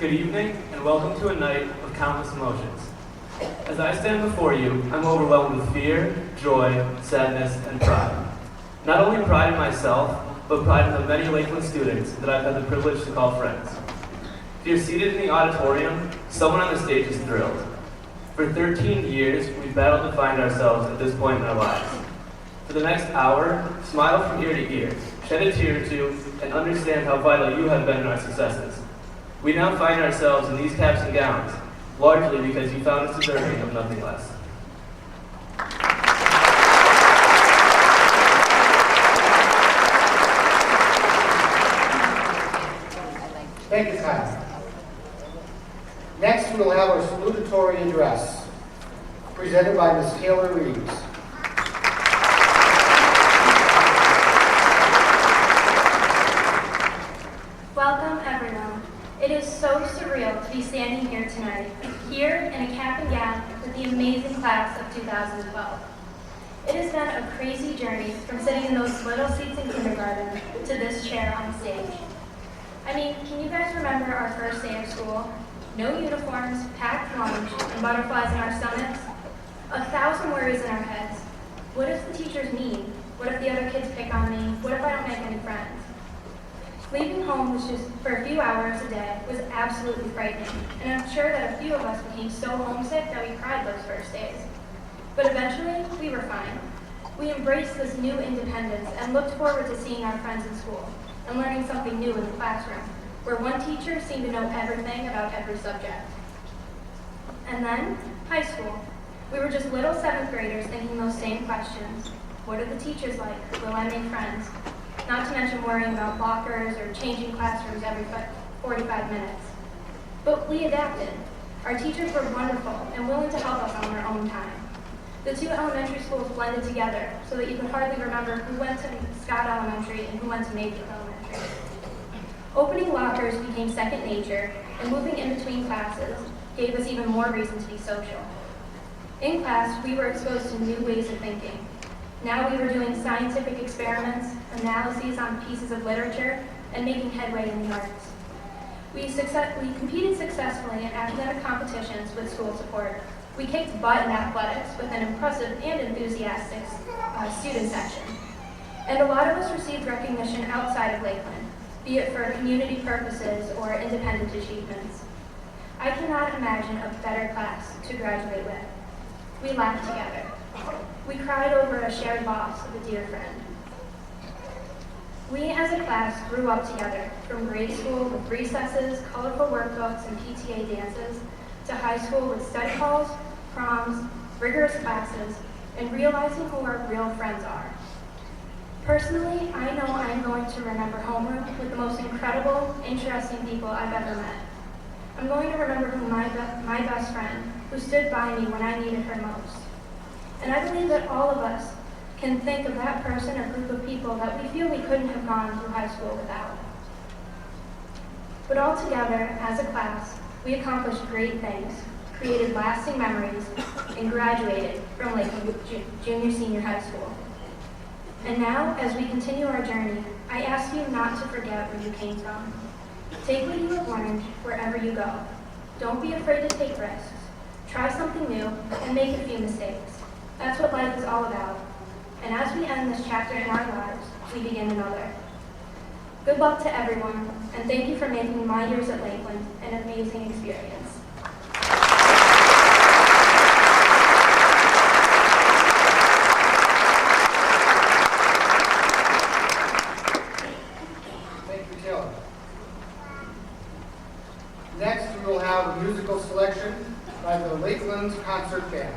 Good evening, and welcome to a night of countless emotions. As I stand before you, I'm overwhelmed with fear, joy, sadness, and pride. Not only pride in myself, but pride in the many Lakeland students that I've had the privilege to call friends. If you're seated in the auditorium, someone on the stage is thrilled. For 13 years, we've battled to find ourselves at this point in our lives. For the next hour, smile from ear to ear, shed a tear or two, and understand how vital you have been in our successes. We now find ourselves in these caps and gowns, largely because you found us deserving of nothing less. Thank you, Kyle. Next, we will have our salutatory address, presented by Ms. Taylor Reeves. Welcome, everyone. It is so surreal to be standing here tonight, here in a cap and gown with the amazing class of 2012. It has been a crazy journey from sitting in those little seats in kindergarten to this chair on stage. I mean, can you guys remember our first day of school? No uniforms, packed lunch, and butterflies in our stomachs? 1,000 worries in our heads. What if the teachers mean? What if the other kids pick on me? What if I don't make any friends? Leaving home was just for a few hours a day was absolutely frightening, and I'm sure that a few of us became so homesick that we cried those first days. But eventually, we were fine. We embraced this new independence and looked forward to seeing our friends in school and learning something new in the classroom, where one teacher seemed to know everything about every subject. And then, high school. We were just little 7th graders thinking those same questions. What are the teachers like? Will I make friends? Not to mention worrying about lockers or changing classrooms every 45 minutes. But we adapted. Our teachers were wonderful and willing to help us on their own time. The two elementary schools blended together so that you could hardly remember who went to Scott Elementary and who went to Mayfield Elementary. Opening lockers became second nature, and moving in between classes gave us even more reason to be social. In class, we were exposed to new ways of thinking. Now we were doing scientific experiments, analyses on pieces of literature, and making headway in the arts. We competed successfully in academic competitions with school support. We kicked butt in athletics with an impressive and enthusiastic student section. And a lot of us received recognition outside of Lakeland, be it for community purposes or independent achievements. I cannot imagine a better class to graduate with. We laughed together. We cried over a shared loss of a dear friend. We as a class grew up together, from grade school with recesses, colorful workbooks, and PTA dances, to high school with study halls, proms, rigorous classes, and realizing who our real friends are. Personally, I know I'm going to remember homeroom with the most incredible, interesting people I've ever met. I'm going to remember my best friend, who stood by me when I needed her most. And I believe that all of us can think of that person or group of people that we feel we couldn't have gone through high school without. But all together, as a class, we accomplished great things, created lasting memories, and graduated from Lakeland Junior High School. And now, as we continue our journey, I ask you not to forget where you came from. Take what you have learned wherever you go. Don't be afraid to take risks. Try something new and make a few mistakes. That's what life is all about. And as we end this chapter in our lives, we begin another. Good luck to everyone, and thank you for making my years at Lakeland an amazing experience. Thank you, Taylor. Next, we will have a musical selection by the Lakeland Concert Band.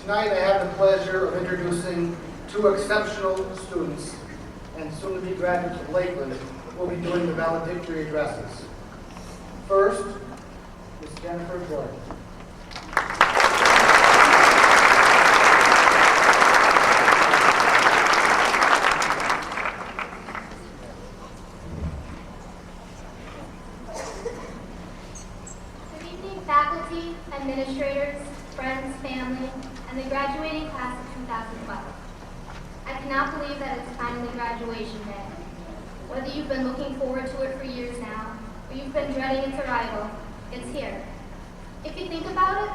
Tonight I have the pleasure of introducing two exceptional students and soon-to-be graduates of Lakeland who will be doing the valedictory addresses. First, Ms. Jennifer Jordan. Good evening, faculty, administrators, friends, family, and the graduating class of 2012. I cannot believe that it's finally graduation day. Whether you've been looking forward to it for years now, or you've been dreading its arrival, it's here. If you think about it,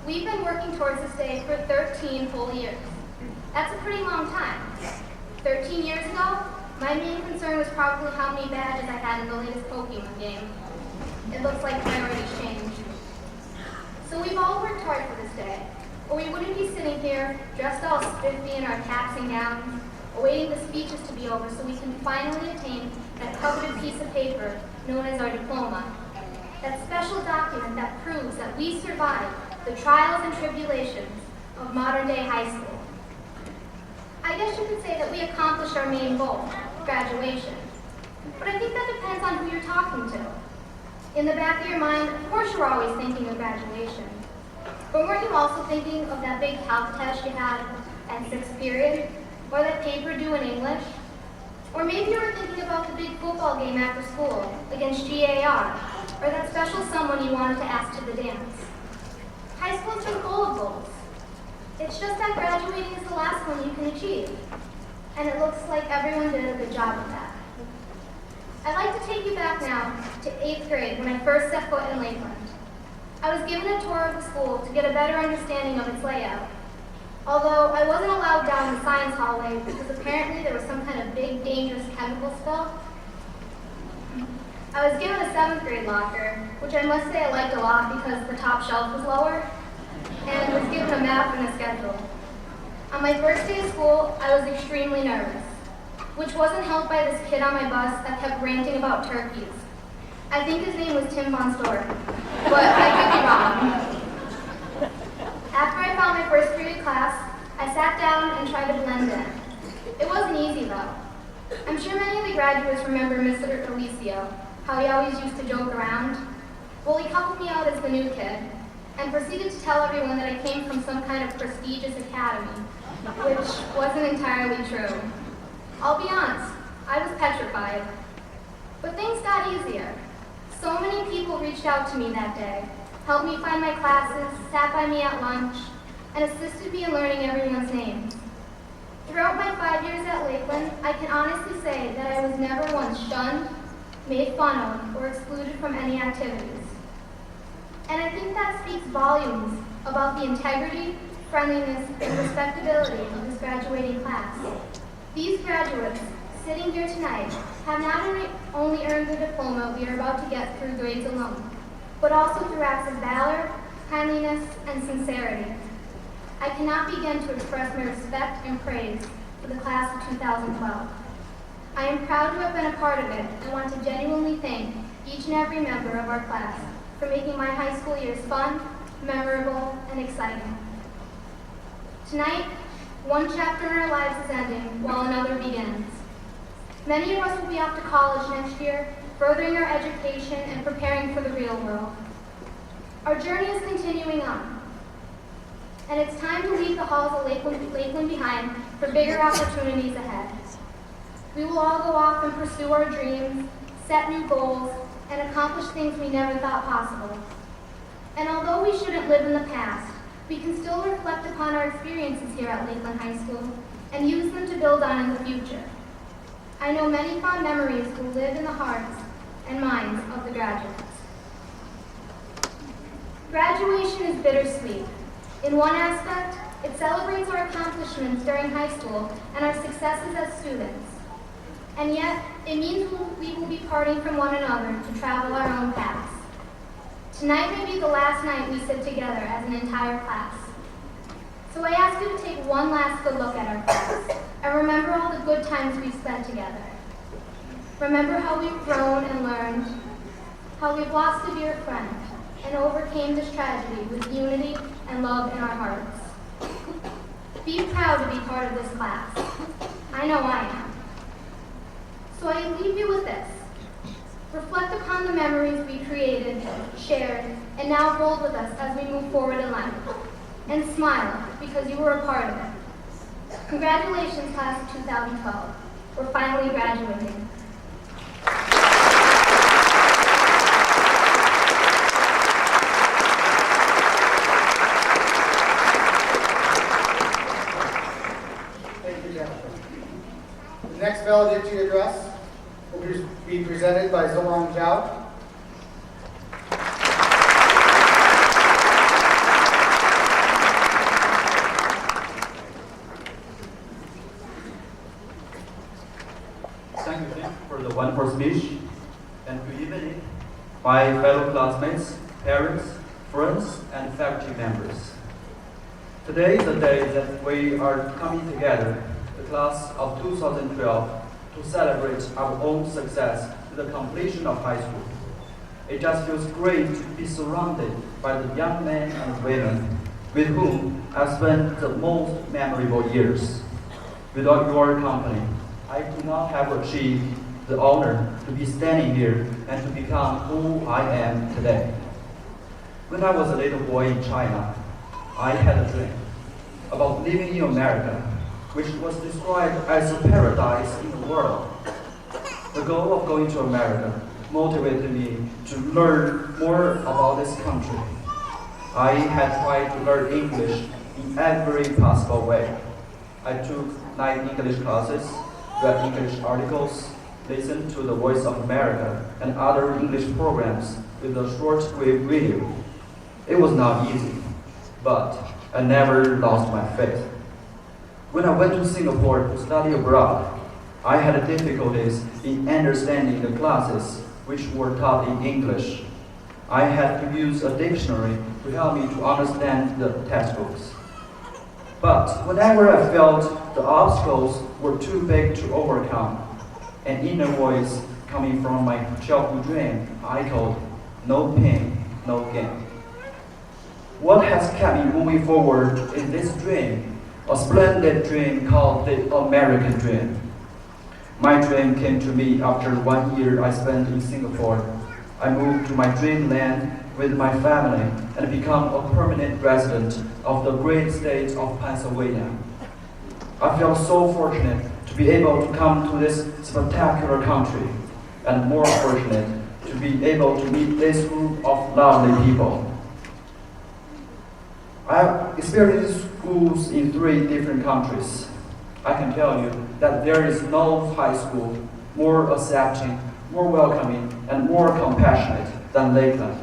we've been working towards this day for 13 whole years. That's a pretty long time. 13 years ago, my main concern was probably how many badges I had in the latest Pokemon game. It looks like priorities changed. So we've all worked hard for this day, or we wouldn't be sitting here dressed all spiffy in our caps and gowns, awaiting the speeches to be over so we can finally attain that coveted piece of paper known as our diploma. That special document that proves that we survived the trials and tribulations of modern day high school. I guess you could say that we accomplished our main goal, graduation. But I think that depends on who you're talking to. In the back of your mind, of course you're always thinking of graduation. But weren't you also thinking of that big health test you had at 6th period? Or that paper due in English? Or maybe you were thinking about the big football game after school against GAR, or that special someone you wanted to ask to the dance. High school's been full of goals. It's just that graduating is the last one you can achieve. And it looks like everyone did a good job of that. I'd like to take you back now to 8th grade when I first set foot in Lakeland. I was given a tour of the school to get a better understanding of its layout. Although I wasn't allowed down the science hallway because apparently there was some kind of big, dangerous chemical spill. I was given a 7th grade locker, which I must say I liked a lot because the top shelf was lower, and was given a map and a schedule. On my first day of school, I was extremely nervous, which wasn't helped by this kid on my bus that kept ranting about turkeys. I think his name was Tim Von Stork, but I could be wrong. After I found my first period class, I sat down and tried to blend in. It wasn't easy though. I'm sure many of the graduates remember Mr. Alicio, how he always used to joke around. Well, he coupled me out as the new kid, and proceeded to tell everyone that I came from some kind of prestigious academy, which wasn't entirely true. I'll be honest, I was petrified. But things got easier. So many people reached out to me that day, helped me find my classes, sat by me at lunch, and assisted me in learning everyone's names. Throughout my 5 years at Lakeland, I can honestly say that I was never once shunned, made fun of, or excluded from any activities. And I think that speaks volumes about the integrity, friendliness, and respectability of this graduating class. These graduates, sitting here tonight, have not only earned the diploma we are about to get through grades alone, but also through acts of valor, kindliness, and sincerity. I cannot begin to express my respect and praise for the class of 2012. I am proud to have been a part of it and want to genuinely thank each and every member of our class for making my high school years fun, memorable, and exciting. Tonight, one chapter in our lives is ending while another begins. Many of us will be off to college next year, furthering our education and preparing for the real world. Our journey is continuing on, and it's time to leave the halls of Lakeland behind for bigger opportunities ahead. We will all go off and pursue our dreams, set new goals, and accomplish things we never thought possible. And although we shouldn't live in the past, we can still reflect upon our experiences here at Lakeland High School and use them to build on in the future. I know many fond memories will live in the hearts and minds of the graduates. Graduation is bittersweet. In one aspect, it celebrates our accomplishments during high school and our successes as students. And yet, it means we will be parting from one another to travel our own paths. Tonight may be the last night we sit together as an entire class. So I ask you to take one last good look at our class and remember all the good times we've spent together. Remember how we've grown and learned, how we've lost a dear friend and overcame this tragedy with unity and love in our hearts. Be proud to be part of this class. I know I am. So I leave you with this. Reflect upon the memories we created, shared, and now hold with us as we move forward in life. And smile, because you were a part of it. Congratulations, class of 2012. We're finally graduating. Thank you, Jennifer. The next valedictory address will be presented by Zolong Zhao. Thank you, Tim, for the wonderful speech. And good evening, my fellow classmates, parents, friends, and faculty members. Today is the day that we are coming together, the class of 2012, to celebrate our own success to the completion of high school. It just feels great to be surrounded by the young men and women with whom I've spent the most memorable years. Without your company, I could not have achieved the honor to be standing here and to become who I am today. When I was a little boy in China, I had a dream about living in America, which was described as a paradise in the world. The goal of going to America motivated me to learn more about this country. I had tried to learn English in every possible way. I took 9 English classes, read English articles, listened to The Voice of America and other English programs with a short-wave video. It was not easy, but I never lost my faith. When I went to Singapore to study abroad, I had difficulties in understanding the classes which were taught in English. I had to use a dictionary to help me to understand the textbooks. But whenever I felt the obstacles were too big to overcome, an inner voice coming from my childhood dream echoed, "No pain, no gain." What has kept me moving forward is this dream, a splendid dream called the American dream. My dream came to me after 1 year I spent in Singapore. I moved to my dreamland with my family and become a permanent resident of the great state of Pennsylvania. I feel so fortunate to be able to come to this spectacular country, and more fortunate to be able to meet this group of lovely people. I have experienced schools in 3 different countries. I can tell you that there is no high school more accepting, more welcoming, and more compassionate than Lakeland.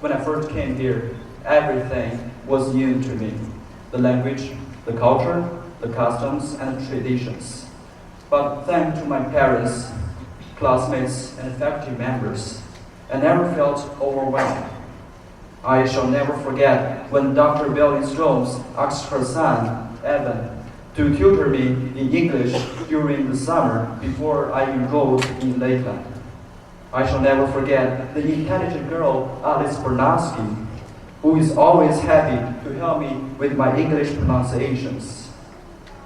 When I first came here, everything was new to me. The language, the culture, the customs, and traditions. But thanks to my parents, classmates, and faculty members, I never felt overwhelmed. I shall never forget when Dr. Belly Strolls asked her son, Evan, to tutor me in English during the summer before I enrolled in Lakeland. I shall never forget the intelligent girl, Alice Bernowski, who is always happy to help me with my English pronunciations.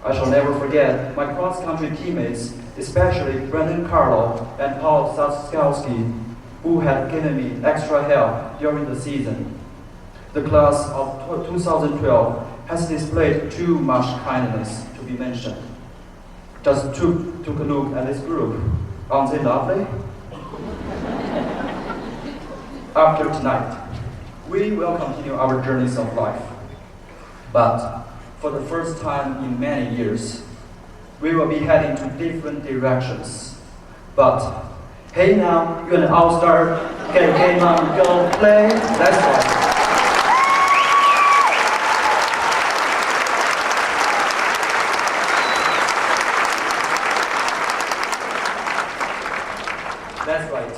I shall never forget my cross-country teammates, especially Brandon Carlo and Paul Saskowski, who had given me extra help during the season. The class of 2012 has displayed too much kindness to be mentioned. Just took a look at this group. Aren't they lovely? After tonight, we will continue our journeys of life. But for the first time in many years, we will be heading to different directions. But hey now, you're an all-star, get a game on, go play, that's right. That's right.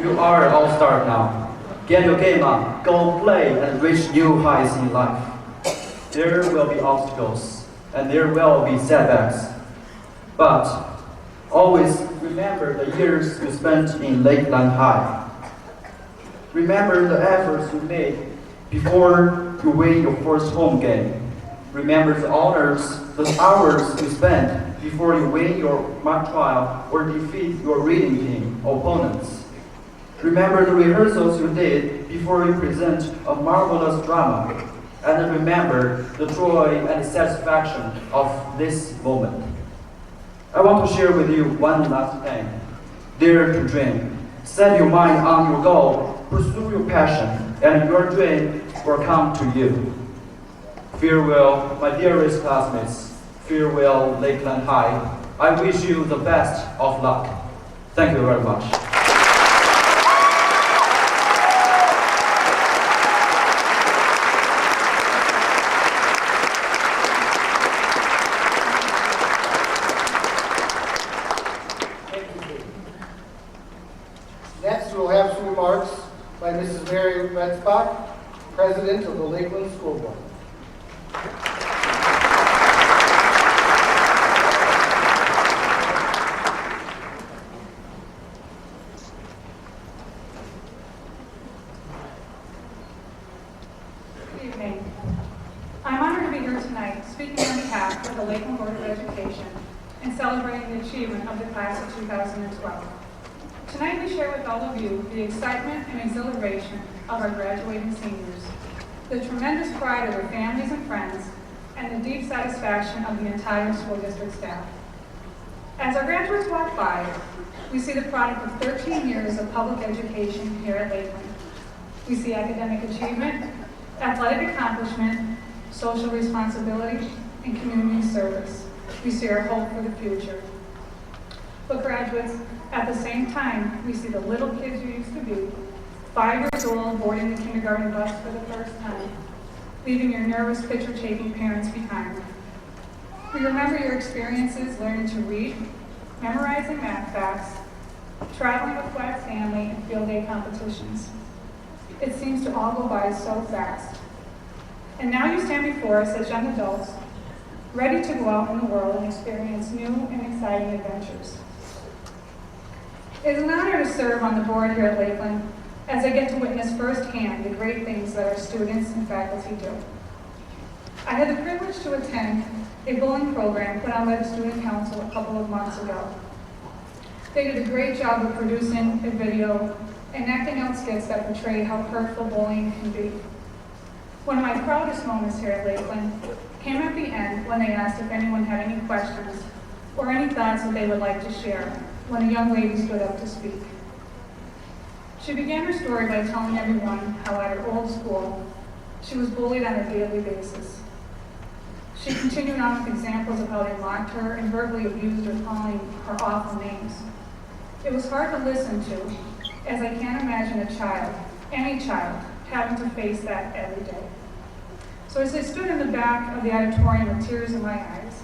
You are an all-star now. Get your game on, go play, and reach new heights in life. There will be obstacles, and there will be setbacks. But always remember the years you spent in Lakeland High. Remember the efforts you made before you win your first home game. Remember the hours you spent before you win your mock trial or defeat your reading team opponents. Remember the rehearsals you did before you present a marvelous drama. And remember the joy and satisfaction of this moment. I want to share with you one last thing. Dare to dream. Set your mind on your goal, pursue your passion, and your dream will come to you. Farewell, my dearest classmates. Farewell, Lakeland High. I wish you the best of luck. Thank you very much. Next, we'll have some remarks by Mrs. Mary Retzbach, President of the Lakeland School Board. Good evening. I'm honored to be here tonight speaking on behalf of the Lakeland Board of Education and celebrating the achievement of the class of 2012. Tonight we share with all of you the excitement and exhilaration of our graduating seniors, the tremendous pride of their families and friends, and the deep satisfaction of the entire school district staff. As our graduates walk by, we see the product of 13 years of public education here at Lakeland. We see academic achievement, athletic accomplishment, social responsibility, and community service. We see our hope for the future. But graduates, at the same time, we see the little kids you used to be, 5 years old, boarding the kindergarten bus for the first time, leaving your nervous picture-taking parents behind. We remember your experiences learning to read, memorizing math facts, traveling with Flag family, and field day competitions. It seems to all go by so fast. And now you stand before us as young adults, ready to go out in the world and experience new and exciting adventures. It is an honor to serve on the board here at Lakeland, as I get to witness firsthand the great things that our students and faculty do. I had the privilege to attend a bowling program put on by the Student Council a couple of months ago. They did a great job of producing a video and acting out skits that portray how hurtful bullying can be. One of my proudest moments here at Lakeland came at the end when they asked if anyone had any questions or any thoughts that they would like to share when a young lady stood up to speak. She began her story by telling everyone how at her old school, she was bullied on a daily basis. She continued on with examples of how they mocked her and verbally abused her, calling her awful names. It was hard to listen to, as I can't imagine a child, any child, having to face that every day. So as I stood in the back of the auditorium with tears in my eyes,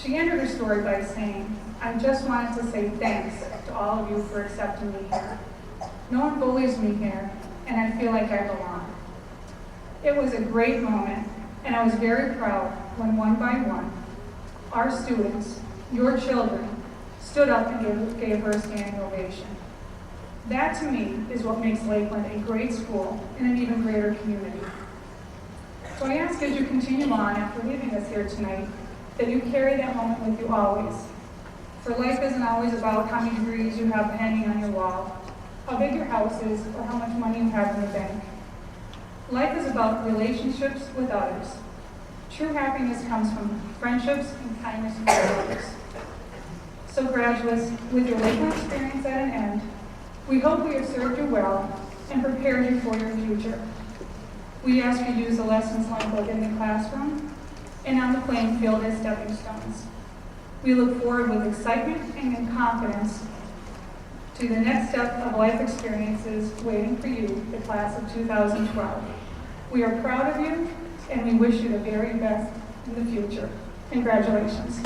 she ended her story by saying, "I just wanted to say thanks to all of you for accepting me here. No one bullies me here, and I feel like I belong." It was a great moment, and I was very proud when one by one, our students, your children, stood up and gave her a standing ovation. That to me is what makes Lakeland a great school and an even greater community. So I ask as you continue on after leaving us here tonight, that you carry that moment with you always. For life isn't always about how many degrees you have hanging on your wall, how big your house is, or how much money you have in the bank. Life is about relationships with others. True happiness comes from friendships and kindness with others. So graduates, with your Lakeland experience at an end, we hope we have served you well and prepared you for your future. We ask you to use the lessons learned both in the classroom and on the playing field as stepping stones. We look forward with excitement and in confidence to the next step of life experiences waiting for you, the class of 2012. We are proud of you, and we wish you the very best in the future. Congratulations.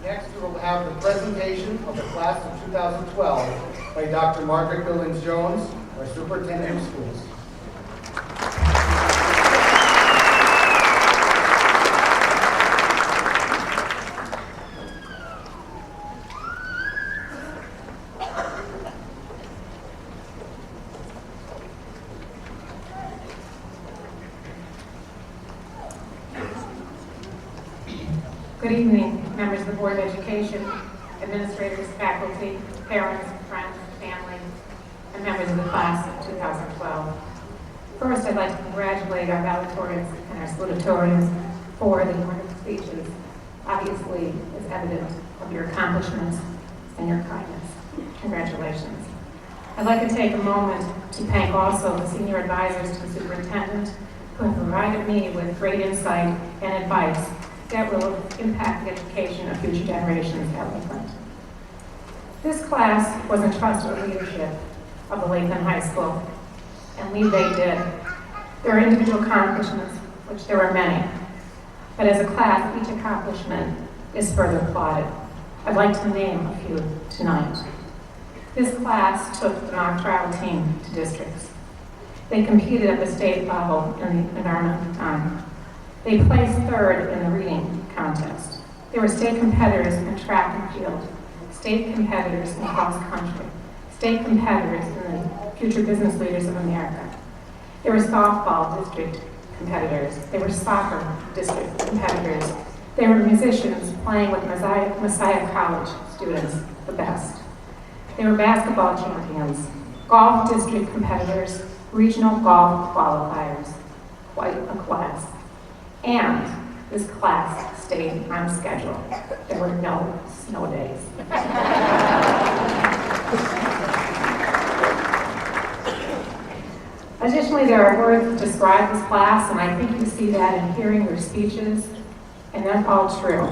Next, we will have the presentation of the class of 2012 by Dr. Margaret Billings-Jones, our Superintendent of Schools. Good evening, members of the Board of Education, administrators, faculty, parents, friends, family, and members of the class of 2012. First, I'd like to congratulate our valedictorians and our salutatorians for the wonderful speeches. Obviously, is evident of your accomplishments and your kindness. Congratulations. I'd like to take a moment to thank also the senior advisors to the superintendent who have provided me with great insight and advice that will impact the education of future generations at Lakeland. This class was entrusted with leadership of the Lakeland High School, and lead they did. There are individual accomplishments, which there are many, but as a class, each accomplishment is further applauded. I'd like to name a few tonight. This class took the mock trial team to districts. They competed at the state level in the environmental time. They placed third in the reading contest. They were state competitors in track and field, state competitors in cross country, state competitors in the Future Business Leaders of America. They were softball district competitors. They were soccer district competitors. They were musicians playing with Messiah College students, the best. They were basketball champions, golf district competitors, regional golf qualifiers. Quite a class. And this class stayed on schedule. There were no snow days. Additionally, there are words that describe this class, and I think you see that in hearing their speeches, and that's all true.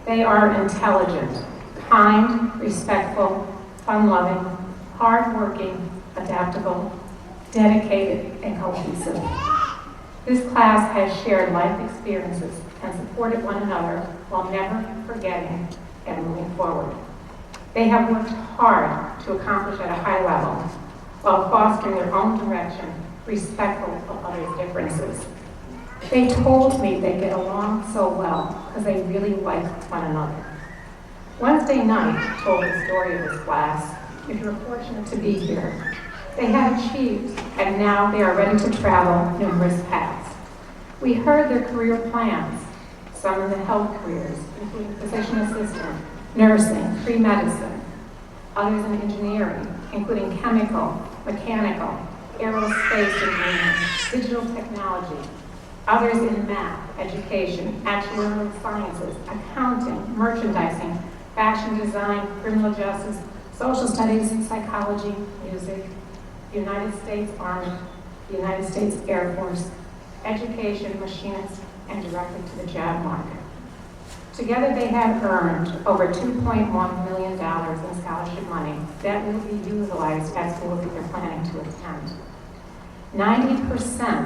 They are intelligent, kind, respectful, fun-loving, hard-working, adaptable, dedicated, and cohesive. This class has shared life experiences and supported one another while never forgetting and moving forward. They have worked hard to accomplish at a high level while fostering their own direction, respectful of others' differences. They told me they get along so well because they really like one another. Wednesday night told the story of this class. If you're fortunate to be here, they have achieved, and now they are ready to travel numerous paths. We heard their career plans, some in the health careers, including physician assistant, nursing, pre-medicine, others in engineering, including chemical, mechanical, aerospace engineering, digital technology, others in math, education, actuarial sciences, accounting, merchandising, fashion design, criminal justice, social studies, psychology, music, United States Army, the United States Air Force, education, machinist, and directly to the job market. Together they have earned over $2.1 million in scholarship money that will be utilized at schools that they're planning to attend. 90%